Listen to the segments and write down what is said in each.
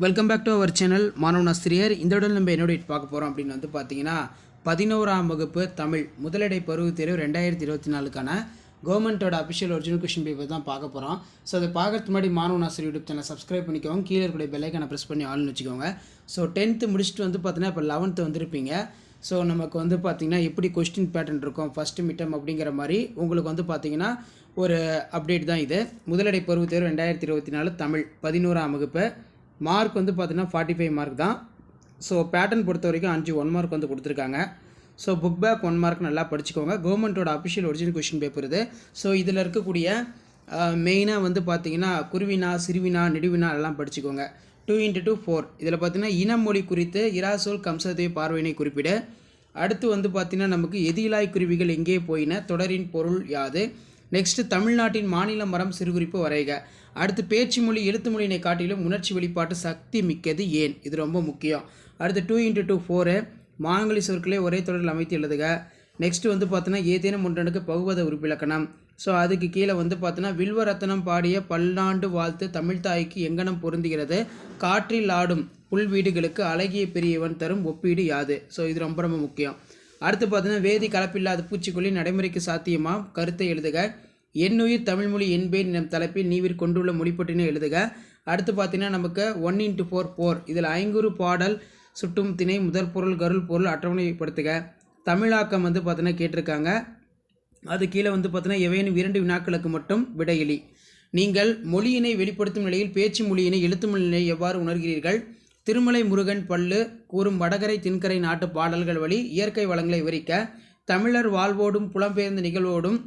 Welcome back to our channel Maanavan Aasiriyar. இந்த உடல் நம்ம என்னோட பார்க்க போகிறோம் அப்படின்னு வந்து பார்த்தீங்கன்னா 11ஆம் வகுப்பு தமிழ் முதலிடை பருவத் தேர்வு 2024க்கான கவர்மெண்ட்டோட அஃபிஷியல் ஒரிஜினல் கொஷின் பேப்பர் தான் பார்க்க போகிறோம். ஸோ அதை பார்க்கறதுக்கு முன்னாடி மாணவன் ஆசிரியர் யூடியூப் சேனல் சப்ஸ்கிரைப் பண்ணிக்கோங்க. கீழே இருக்கக்கூடிய பெல்லைக்கான ப்ரெஸ் பண்ணி ஆள்னு வச்சுக்கோங்க. ஸோ 10th முடிச்சுட்டு வந்து பார்த்தீங்கன்னா இப்போ 11th வந்திருப்பீங்க. ஸோ நமக்கு வந்து பார்த்திங்கன்னா எப்படி கொஸ்டின் பேட்டர்ன் இருக்கும் ஃபஸ்ட்டு மிட்டம் அப்படிங்கிற மாதிரி உங்களுக்கு வந்து பார்த்திங்கன்னா ஒரு அப்டேட் தான் இது. முதலிடை பருவத் தேர்வு 2024 தமிழ் 11ஆம் வகுப்பு. மார்க் வந்து பார்த்தீங்கன்னா 45 மார்க் தான். ஸோ பேட்டர்ன் பொறுத்த வரைக்கும் 5 1 மார்க் வந்து கொடுத்துருக்காங்க. ஸோ புக் பேக் 1 மார்க் நல்லா படிச்சுக்கோங்க. கவர்மெண்ட்டோட அஃபிஷியல் ஒரிஜினல் கொஷின் பேப்பர் இது. ஸோ இதில் இருக்கக்கூடிய மெயினாக வந்து பார்த்தீங்கன்னா குருவினா சிறுவினா நெடுவினா எல்லாம் படிச்சுக்கோங்க. 2x2 4 இதில் பார்த்தீங்கன்னா இனமொழி குறித்து இராசோல் கம்சதேவ பார்வையினை குறிப்பிட. அடுத்து வந்து பார்த்திங்கன்னா நமக்கு எதிலாய் குருவிகள் எங்கே போயின, தொடரின் பொருள் யாது. நெக்ஸ்ட்டு தமிழ்நாட்டின் மாநில மரம் சிறுகுறிப்பு வரைக. அடுத்து பேச்சு மொழி எழுத்து மொழியினை காட்டிலும் உணர்ச்சி வெளிப்பாட்டு சக்தி மிக்கது ஏன், இது ரொம்ப முக்கியம். அடுத்து 2x2 4 மாங்கலி சொற்களை ஒரே தொடரில் அமைத்து எழுதுக. நெக்ஸ்ட்டு வந்து பார்த்தோன்னா ஏதேனும் ஒன்றனுக்கு பகுவத உறுப்பிலக்கணம். ஸோ அதுக்கு கீழே வந்து பார்த்தோன்னா வில்வரத்தனம் பாடிய பல்லாண்டு வாழ்த்து தமிழ்தாய்க்கு எங்கனம் பொருந்துகிறது, காற்றில் ஆடும் புல்வீடுகளுக்கு அழகிய பெரியவன் தரும் ஒப்பீடு யாது. ஸோ இது ரொம்ப ரொம்ப முக்கியம். அடுத்து பார்த்தீங்கன்னா வேதி கலப்பில்லாத பூச்சிக்கொல்லி நடைமுறைக்கு சாத்தியமா கருத்தை எழுதுக. எண்ணுயிர் தமிழ்மொழி என்பேன் நம் தலைப்பில் நீவிர் கொண்டுள்ள மொழிப்பட்டினை எழுதுக. அடுத்து பார்த்தீங்கன்னா நமக்கு 1x4 4 இதில் 5 பாடல் சுட்டும் திணை முதல் பொருள் கருள் பொருள் அட்டவணைப்படுத்துக. தமிழாக்கம் வந்து பார்த்தீங்கன்னா கேட்டிருக்காங்க. அது கீழே வந்து பார்த்தீங்கன்னா எவையேனும் 2 வினாக்களுக்கு மட்டும் விடையளி. நீங்கள் மொழியினை வெளிப்படுத்தும் நிலையில் பேச்சு மொழியினை எழுத்து மொழியினை எவ்வாறு உணர்கிறீர்கள். திருமலை முருகன் பல்லு கூறும் வடகரை தென்கரை நாட்டு பாடல்கள் வழி இயற்கை வளங்களை விவரிக்க. தமிழர் வாழ்வோடும் புலம்பெயர்ந்த நிகழ்வோடும்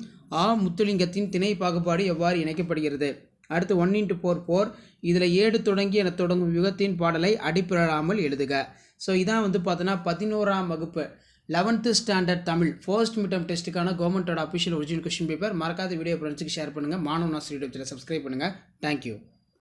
முத்துலிங்கத்தின் திணை பாகுபாடு எவ்வாறு இணைக்கப்படுகிறது. அடுத்து 1x4 4 இதில் ஏடு தொடங்கி என தொடங்கும் யுகத்தின் பாடலை அடிப்பிடாமல் எழுதுக. ஸோ இதான் வந்து பார்த்தோன்னா 11ஆம் வகுப்பு 11th ஸ்டாண்டர்ட் தமிழ் ஃபர்ஸ்ட் மிட்டம் டெஸ்ட்டுக்கான கவர்மெண்ட்டோட அஃபிஷியல் ஒரிஜினல் கொஸ்டின் பேப்பர். மறக்காத வீடியோ ஃப்ரெண்ட்ஸுக்கு ஷேர் பண்ணுங்கள். மாணவன் ஆசிரியர் யூடியூப் சேனல் சப்ஸ்கிரைப் பண்ணுங்கள். தேங்க்யூ.